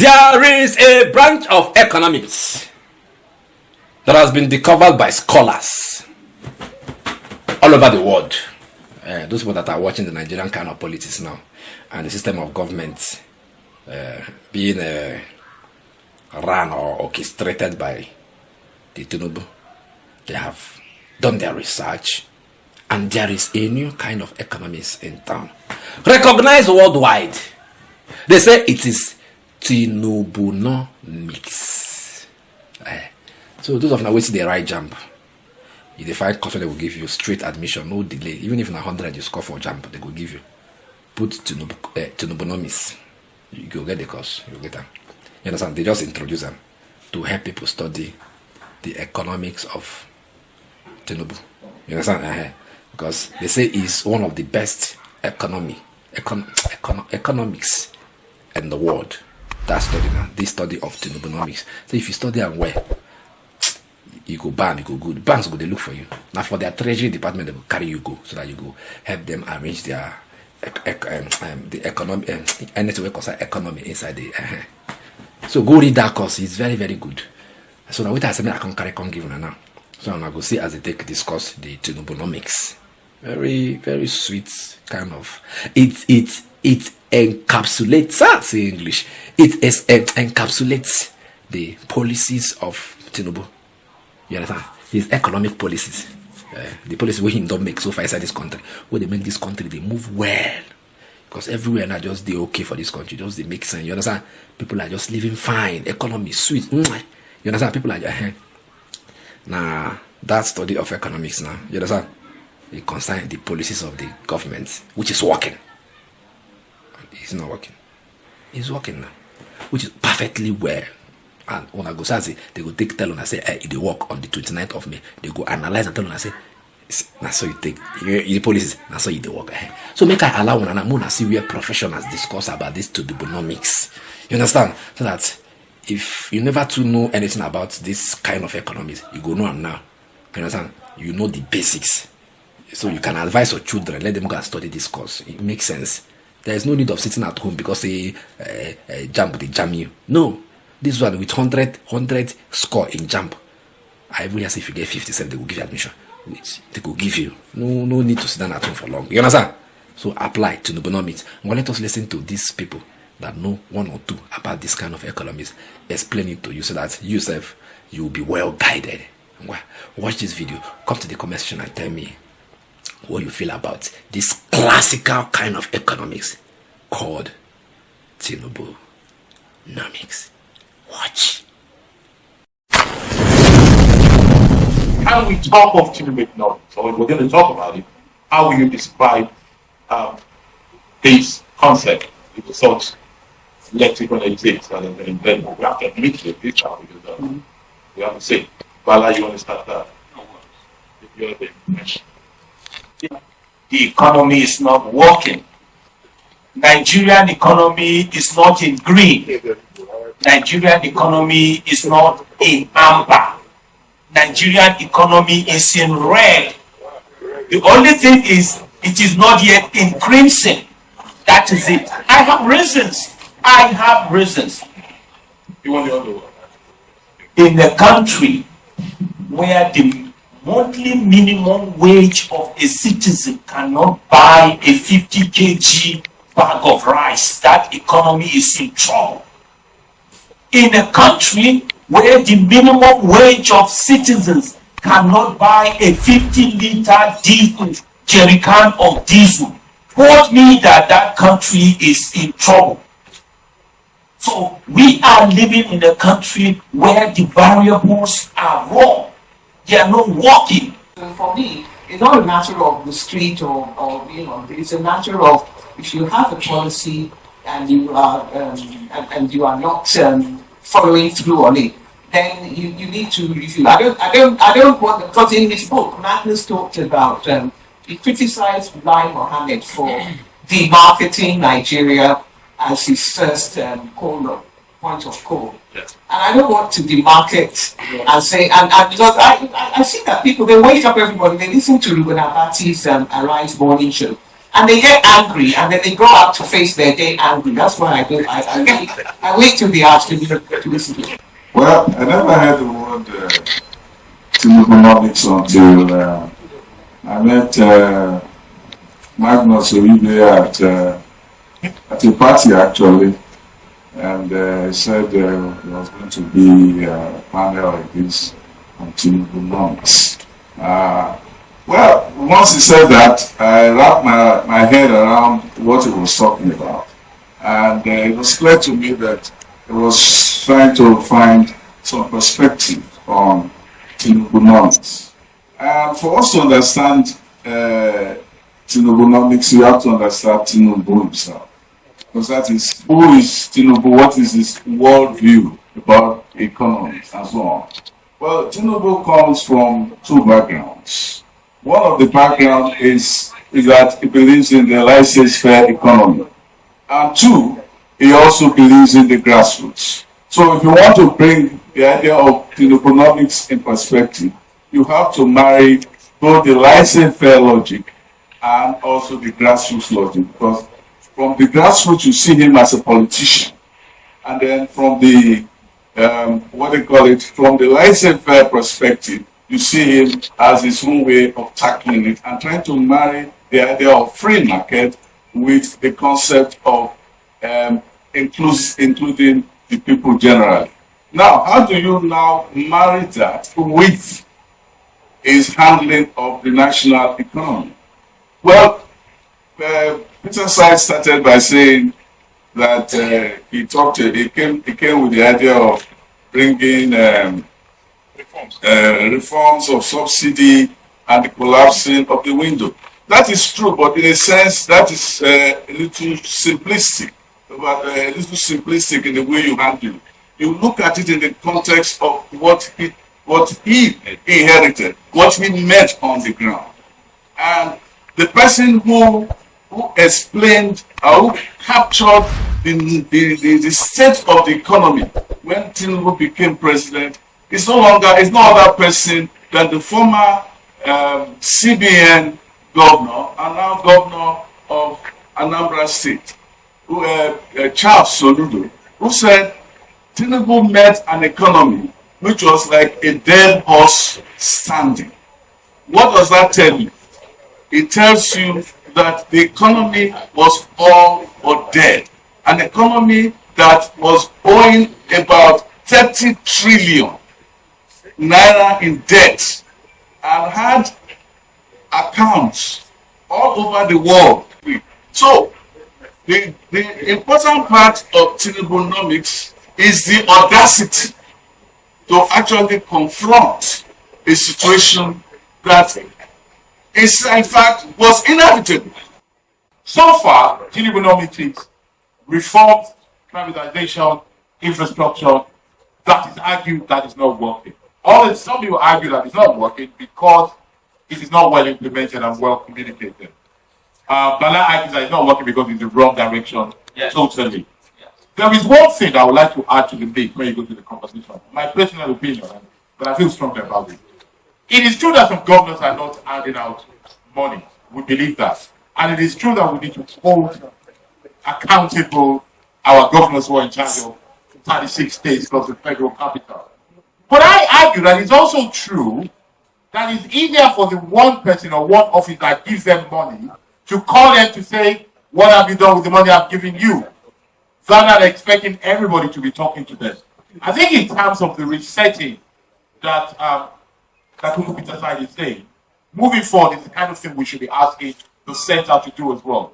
There is a branch of economics that has been discovered by scholars all over the world. Those people that are watching the Nigerian kind of politics now and the system of government being run or orchestrated by the Tinubu, they have done their research, and there is a new kind of economics in town, recognized worldwide. They say it is TINUBUNOMICS. So those of now waiting the right jump. If they find course, they will give you straight admission, no delay. Even if in 100 you score for jump, they will give you. Put TINUBUNOMICS. You go get the course, you get them. You understand? They just introduce them to help people study the economics of Tinubu. You understand? Because they say it's one of the best economics in the world. That study now, this study of TINUBUNOMICS. So if you study and well, you go ban, you go good. Banks go, they look for you. Now for their treasury department, they will carry you go so that you go help them arrange their the economy, anything we call economy inside the. So go read that course. It's very, very good. So now what I say, I can carry on giving now. So I'm gonna go see as they take discuss the TINUBUNOMICS. Very, very sweet kind of. It encapsulates. Say English. It is encapsulates the policies of Tinubu. You understand? His economic policies. The policies where he don't make so far inside this country. Where they make this country, they move well. Because everywhere now just they okay for this country. Just they make sense. You understand? People are just living fine. Economy sweet. You understand? People are just now that study of economics now. You understand? It concerns the policies of the government, which is working. It's not working. It's working now. Which is perfectly well. And when I go say, they go take tell on I say they work on the 29th of May. They go analyze and tell on I say now so you take the policies, now so you they work ahead. So make I allow one and I'm gonna see where professionals discuss about this TINUBUNOMICS. You understand? So that if you never to know anything about this kind of economies, you go know them now. You understand? You know the basics. So you can advise your children, let them go and study this course. It makes sense. There is no need of sitting at home because they jam you. No. This one with 100 score in jump. I even say if you get 57, they will give you admission. They will give you. No need to sit down at home for long. You understand? So apply TINUBUNOMICS. Well, let us listen to these people that know one or two about this kind of economies. Explain it to you so that yourself, you will be well guided. Watch this video. Come to the comment section and tell me what you feel about this classical kind of economics called TINUBUNOMICS. Watch. Can we talk of TINUBUNOMICS? So we're going to talk about it. How will you describe this concept with such lexical exists and then we have to admit to it because we have to say, Bala, you want to start that? The economy is not working. Nigerian economy is not in green. Nigerian economy is not in amber. Nigerian economy is in red. The only thing is, it is not yet in crimson. That is it. I have reasons. You want the other one? In a country where the monthly minimum wage of a citizen cannot buy a 50 kg bag of rice, that economy is in trouble. In a country where the minimum wage of citizens cannot buy a 50-liter diesel jerry can of diesel, told me that country is in trouble. So we are living in a country where the variables are wrong. They are not working. For me, it's not a matter of the street or it's a matter of if you have a policy and you are not following through on it, then you need to review. I don't want, because in his book, Magnus talked about he criticized Lai Mohammed for demarketing Nigeria as his first point of call. Yes. And I don't want to demarket and say, and because I see that people, they wake up everybody, they listen to Ruben Abati's Arise morning show. and they get angry, and then they go out to face their day angry. That's why I wait till the afternoon to listen to it. Well, I never heard the word TINUBUNOMICS until I met Magnus Olivier at a party actually, and he said there was going to be a panel like this on TINUBUNOMICS. Well, once he said that, I wrapped my head around what he was talking about, and it was clear to me that he was trying to find some perspective on TINUBUNOMICS. And for us to understand TINUBUNOMICS, you have to understand Tinubu himself. Because that is, who is Tinubu, what is his worldview about economics and so on. Well, Tinubu comes from two backgrounds. One of the backgrounds is that he believes in the laissez-faire economy. And two, he also believes in the grassroots. So if you want to bring the idea of TINUBUNOMICS in perspective, you have to marry both the laissez-faire logic and also the grassroots logic, because from the grassroots you see him as a politician, and then from the from the laissez-faire perspective, you see him as his own way of tackling it and trying to marry the idea of free market with the concept of including the people generally. Now, how do you now marry that with his handling of the national economy? Well, Peter Side started by saying that he came with the idea of bringing reforms of subsidy and the collapsing of the window. That is true, but in a sense, that is a little simplistic. In the way you handle it. You look at it in the context of what he inherited, what he met on the ground. And the person who explained or who captured the state of the economy when Tinubu became president is no other person than the former CBN governor and now governor of Anambra State, Charles Soludo, who said Tinubu met an economy which was like a dead horse standing. What does that tell you? It tells you that the economy was all or dead. An economy that was owing about 30 trillion naira in debt and had accounts all over the world. So, the important part of TINUBUNOMICS is the audacity to actually confront a situation that is, in fact, was inevitable. So far, TINUBUNOMICS reforms, privatization, infrastructure, that is argued that is not working. Some people argue that it's not working because it is not well implemented and well communicated. Bala argues that it's not working because it's the wrong direction, totally. Yes. There is one thing I would like to add to the debate when you go to the conversation. My personal opinion, but I feel strongly about it. It is true that some governors are not handing out money. We believe that. And it is true that we need to hold accountable our governors who are in charge of 36 states plus the federal capital. But I argue that it's also true that it's easier for the one person or one office that gives them money to call them to say, what have you done with the money I've given you? Than expecting everybody to be talking to them. I think in terms of the resetting that Peter Side is saying, moving forward is the kind of thing we should be asking the center to do as well.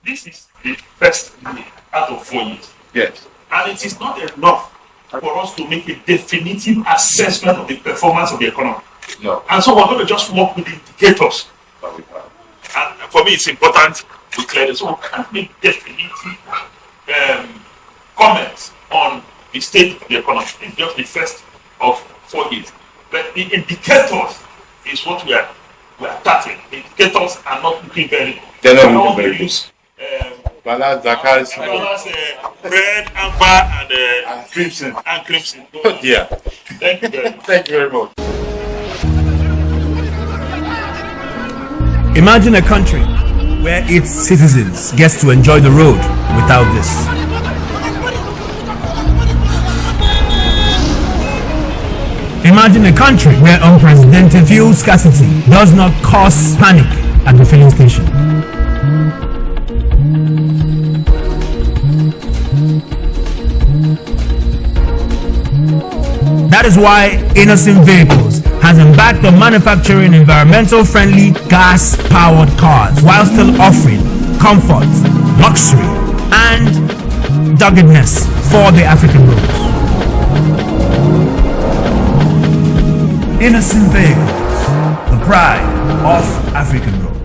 This is the first year out of 4 years. Yes. And it is not enough for us to make a definitive assessment of the performance of the economy. No. And so we're going to just work with the indicators. And for me, it's important to clear this. So we can't make definitive comments on the state of the economy. It's just the first of 4 years. But the indicators is what we are starting. The indicators are not looking very good. They're not looking very good. Balance, red, amber, and crimson. And crimson. Oh dear. Thank you very much. Thank you very much. Imagine a country where its citizens get to enjoy the road without this. Imagine a country where unprecedented fuel scarcity does not cause panic at the filling station. That is why Innocent Vehicles has embarked on manufacturing environmental-friendly gas-powered cars while still offering comfort, luxury, and doggedness for the African roads. Innocent Vehicles, the pride of African roads.